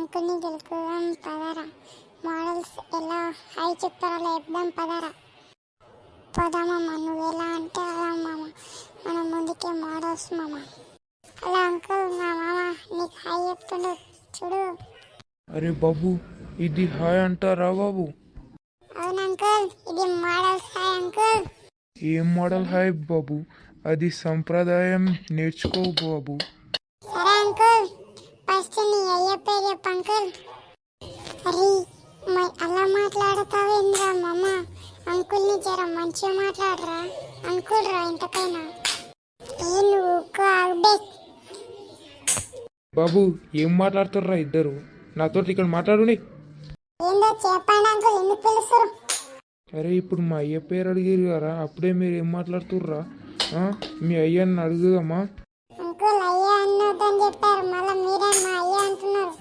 అంకుల్ని గెలుకుదాం పదరా. Models ఎలా hi చెప్తారో చెప్దాం పదరా. పోదామమ్మ, నువ్వు ఎలా అంటే అలా మామ, మన ముందుకే మోడల్స్ మామ. అలా అంకుల్, మా మామ నీకు హాయ్ చెప్తుండు చూడు. అరే బాబు, ఇది హాయ్ అంటారా బాబు? అవును అంకుల్, ఇది మోడల్స్ హాయ్ అంకుల్. ఏం మోడల్ హాయ్ బాబు? అది సంప్రదాయం, నేర్చుకో బాబు. సరే అంకుల్, ఫస్ట్ నీ అయ్య పేరు చెప్పు అంకుల్. అరే అలా మాట్లాడతావేంద్రా మామ, అంకుల్ని జర మంచిగా మాట్లాడరా. అంకుల్ రా ఇంతకైనా. నువ్వు ఆగ్బే. బాబు ఏం మాట్లాడుతుర్రా ఇద్దరు? నాతో ఇక్కడ మాట్లాడుని. ఏందో చెప్పండి అంకుల్, ఎందుకు పిలుస్తారు? అరే ఇప్పుడు మా అయ్య పేరు అడిగారు కదా, అప్పుడే మీరు ఏం మాట్లాడుతుర్రా? మీ అయ్యని అడుగుదామా? అంకుల్ అయ్యా అన్నదని చెప్పారు, మళ్ళీ మీరే మా అయ్యా అంటున్నారు.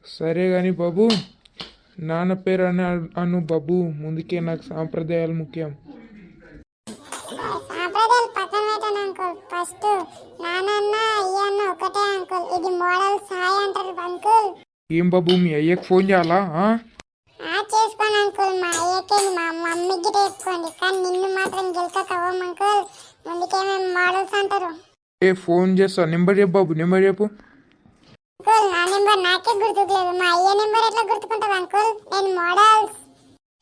సరే కానీ బాబు, నాన్న పేరు అని అను బాబు. ముందుకే నాకు సాంప్రదాయాలు ముఖ్యం. సాంప్రదాయాలు పక్కన పెట్టాను అంకుల్, ఫస్ట్ నాన్న అయ్యా అన్న ఒకటే అంకుల్. ఇది మోడల్ సాయి అంటారు అంకుల్. ఏం బాబు, మీ అయ్యకి ఫోన్ చేయాలా? చేసుకోండి అంకుల్, మా అయ్యకి మా మమ్మీకి చేసుకోండి, కానీ నిన్ను మాత్రం గెలకవ్వం అంకుల్. ముందుకే మేము మోడల్స్ అంటారు. ఫోన్ చేస్తా, నెంబర్ చెప్పు బాబు, నెంబర్ చెప్పు. అంకుల్ నా నెంబర్ నాకే గుర్తుకులేదు, మా అయ్య నెంబర్ ఎట్లా గుర్తుకుంటుంది అంకుల్? నేను మోడల్స్.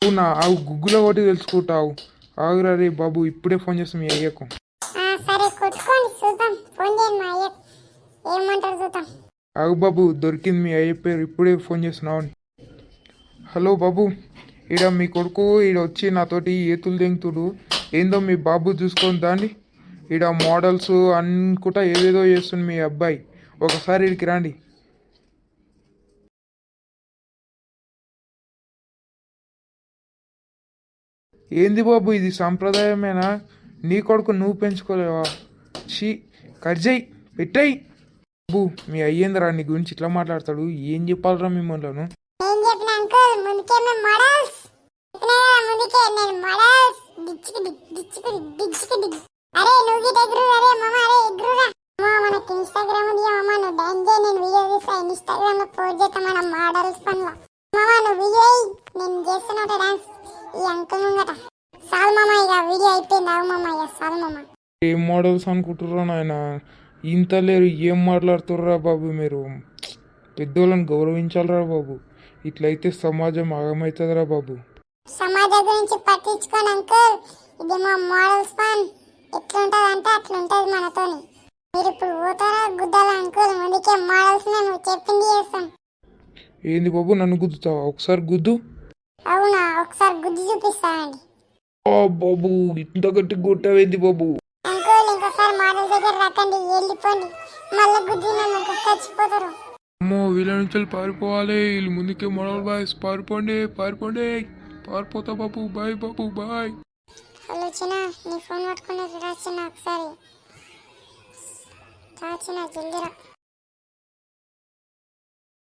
అవునా? అవు గుగ్గులో ఒకటి తెలుసుకుంటావు. ఆగురా రే బాబు, ఇప్పుడే ఫోన్ చేస్తాం మీ అయ్యకు. సరే కొట్టుకోండి చూద్దాం, ఫోన్ చేయండి మా అయ్య ఏమంటారు చూద్దాం. ఆగు బాబు, దొరికింది మీ అయ్య పేరు, ఇప్పుడే ఫోన్ చేస్తున్నావు. హలో బాబు, ఈడ మీ కొడుకు ఈడ వచ్చి నాతోటి ఏతులు దెంగుతుడు. ఏందో మీ బాబు చూసుకొని దాన్ని. ఈడ మోడల్స్ అనుకుంటా ఏదేదో చేస్తుంది మీ అబ్బాయి. ఒకసారి ఇడికి రండి. ఏంది బాబు, ఇది సాంప్రదాయమేనా? నీ కొడుకు నువ్వు పెంచుకోలేవా? షీ, కర్జయ్ పెట్టాయి. బాబు మీ అయ్యేంద్రా నీ గురించి ఇట్లా మాట్లాడతాడు? ఏం చెప్పాలరా మిమ్మల్ని? అరే నువ్వు ఎగురు, అరే మామ, అరే ఎగురురా. మనకి ఇన్స్టాగ్రామ్ ఉంది మామ, నువ్వు డాన్స్ చేయి, నేను వీడియో తీస్తా, ఇన్స్టాగ్రామ్ లో పోస్ట్ చేస్తా మన మోడల్స్ పనులు. మామ నువ్వు వీడియో నేను చేస్తున్నట్టు డాన్స్ ఈ అంకుల్ ముంగట. సాల్ మామ, ఇక వీడియో అయిపోయింది. అవు మామ, ఇక సాల్ మామ. ఏం మోడల్స్ అనుకుంటుర్రా నాయన? ఇంత లేరు, ఏం మాట్లాడుతుర్రా బాబు మీరు? పెద్దోళ్ళని గౌరవించాలరా బాబు, ఇట్లయితే సమాజం ఆగమవుతుందిరా బాబు. సమాజం గురించి పట్టించుకోండి అంకుల్, ఇది మా మోడల్స్ పన్. ఎట్లుంటది అంటే అట్లుంటది మనతోని. మీరు ఇప్పుడు పోతారా గుద్దాలా అంకుల్? ముందుకే మోడల్స్ నువ్వు చెప్పింది చేస్తాం. ఏంది బాబు, నన్ను గుద్దుతావా? ఒకసారి గుద్దు. అవునా, ఒకసారి గుద్ది చూపిస్తానండి. బాబు ఇంత గట్టి గుట్టవేంది బాబు? అంకుల్ ఇంకోసారి మోడల్ దగ్గర రాకండి, వెళ్ళిపోండి. మళ్ళీ గుద్దిన చచ్చిపోతారు. అమ్మో, వీళ్ళ నుంచి పారిపోవాలి. వీళ్ళు ముందుకే మోడల్ బాయ్స్, పారిపోండి పారిపోండి. పారిపోతా బాబు, బాయ్ బాబు బాయ్. హలో చిన్న, నీ ఫోన్ పట్టుకుని రాచిన ఒకసారి రాచిన జల్దీరా.